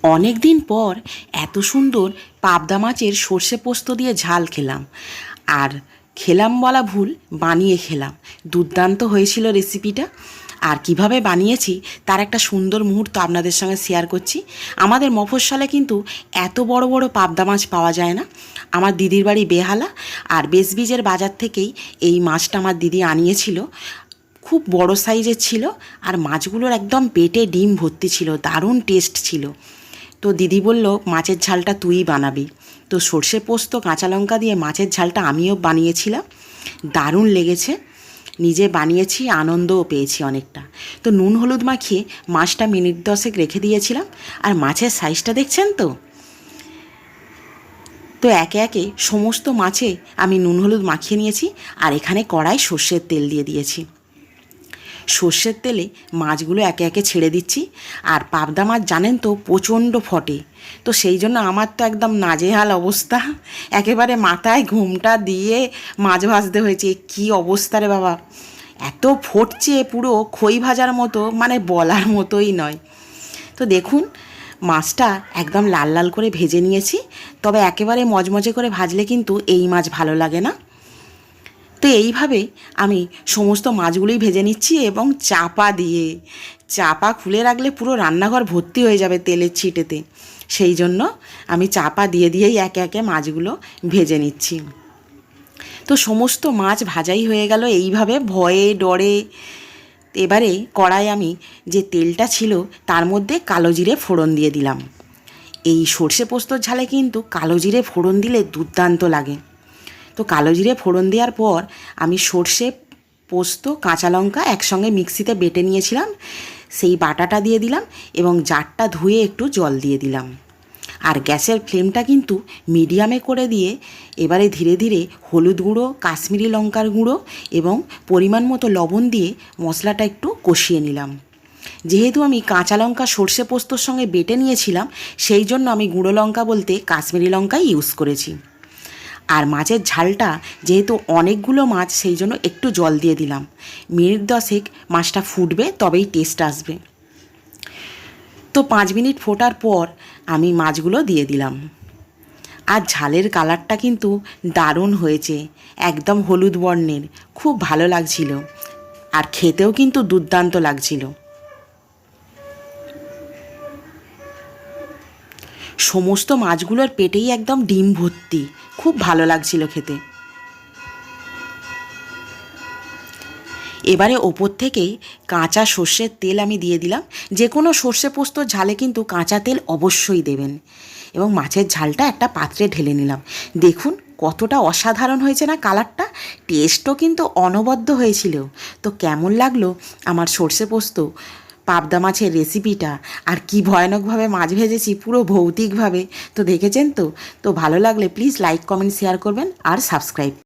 অনেক দিন পর এত সুন্দর পাবদা মাছের সর্ষে পোস্ত দিয়ে ঝাল খেলাম। আর খেলাম বলা ভুল, বানিয়ে খেলাম। দুর্দান্ত হয়েছিল রেসিপিটা। আর কিভাবে বানিয়েছি তার একটা সুন্দর মুহূর্ত আপনাদের সঙ্গে শেয়ার করছি। আমাদের মফস্বলে কিন্তু এত বড় বড় পাবদা মাছ পাওয়া যায় না। আমার দিদির বাড়ি বেহালা, আর বেসবীজের বাজার থেকেই এই মাছটা আমার দিদি আনিয়েছিল। খুব বড় সাইজের ছিল, আর মাছগুলোর একদম পেটে ডিম ভর্তি ছিল, দারুণ টেস্ট ছিল। তো দিদি বলল, মাছের ঝালটা তুই বানাবি। তো সর্ষে পোস্ত কাঁচা লঙ্কা দিয়ে মাছের ঝালটা আমিও বানিয়েছিলাম, দারুণ লেগেছে। নিজে বানিয়েছি, আনন্দও পেয়েছি অনেকটা। তো নুন হলুদ মাখিয়ে মাছটা মিনিট 10 রেখে দিয়েছিলাম। আর মাছের সাইজটা দেখছেন তো। তো একে একে সমস্ত মাছে আমি নুন হলুদ মাখিয়ে নিয়েছি। আর এখানে কড়াই সর্ষের তেল দিয়ে দিয়েছি। সর্ষের তেলে মাছগুলো একে একে ছেড়ে দিচ্ছি। আর পাবদা মাছ জানেন তো প্রচণ্ড ফটে। তো সেই জন্য আমার তো একদম নাজেহাল অবস্থা, একেবারে মাথায় ঘুমটা দিয়ে মাছ ভাজতে হয়েছে। কী অবস্থা রে বাবা, এত ফটছে পুরো খই ভাজার মতো, মানে বলার মতোই নয়। তো দেখুন, মাছটা একদম লাল লাল করে ভেজে নিয়েছি। তবে একেবারে মজমজে করে ভাজলে কিন্তু এই মাছ ভালো লাগে না। তো এইভাবে আমি সমস্ত মাছগুলোই ভেজে নিচ্ছি, এবং চাপা খুলে রাখলে পুরো রান্নাঘর ভর্তি হয়ে যাবে তেলের ছিটেতে। সেই জন্য আমি চাপা দিয়েই একে একে মাছগুলো ভেজে নিচ্ছি। তো সমস্ত মাছ ভাজাই হয়ে গেল এইভাবে ভয়ে ডরে। এবারে কড়াই আমি যে তেলটা ছিল তার মধ্যে কালো জিরে ফোড়ন দিয়ে দিলাম। এই সর্ষে পোস্তর ঝালে কিন্তু কালো জিরে ফোড়ন দিলে দুর্দান্ত লাগে। তো কালো জিরে ফোড়ন দেওয়ার পর আমি সর্ষে পোস্ত কাঁচা লঙ্কা একসঙ্গে মিক্সিতে বেটে নিয়েছিলাম, সেই বাটাটা দিয়ে দিলাম, এবং জারটা ধুয়ে একটু জল দিয়ে দিলাম। আর গ্যাসের ফ্লেমটা কিন্তু মিডিয়ামে করে দিয়ে এবারে ধীরে ধীরে হলুদ গুঁড়ো, কাশ্মীরি লঙ্কার গুঁড়ো এবং পরিমাণ মতো লবণ দিয়ে মশলাটা একটু কষিয়ে নিলাম। যেহেতু আমি কাঁচা লঙ্কা সর্ষে পোস্তর সঙ্গে বেটে নিয়েছিলাম, সেই জন্য আমি গুঁড়ো লঙ্কা বলতে কাশ্মীরি লঙ্কাই ইউজ করেছি। আর মাছের ঝালটা যেহেতু অনেকগুলো মাছ, সেই জন্য একটু জল দিয়ে দিলাম। মিনিট 10 মাছটা ফুটবে, তবেই টেস্ট আসবে। তো 5 মিনিট ফোটার পর আমি মাছগুলো দিয়ে দিলাম। আর ঝালের কালারটা কিন্তু দারুণ হয়েছে, একদম হলুদ বর্ণের, খুব ভালো লাগছিল। আর খেতেও কিন্তু দুর্দান্ত লাগছিল। সমস্ত মাছগুলোর পেটেই একদম ডিম ভর্তি, খুব ভালো লাগছিল খেতে। এবারে ওপর থেকে কাঁচা সর্ষের তেল আমি দিয়ে দিলাম। যে কোনো সর্ষে পোস্তর ঝালে কিন্তু কাঁচা তেল অবশ্যই দেবেন। এবং মাছের ঝালটা একটা পাত্রে ঢেলে নিলাম। দেখুন কতটা অসাধারণ হয়েছে না কালারটা, টেস্টও কিন্তু অনবদ্য হয়েছিল। তো কেমন লাগলো আমার সর্ষে পোস্ত পাবদা মাছের রেসিপিটা, আর কি ভয়ানকভাবে মাছ ভেজেছি পুরো ভৌতিকভাবে। তো দেখেছেন তো। তো ভালো লাগলে প্লিজ লাইক, কমেন্ট, শেয়ার করবেন আর সাবস্ক্রাইব।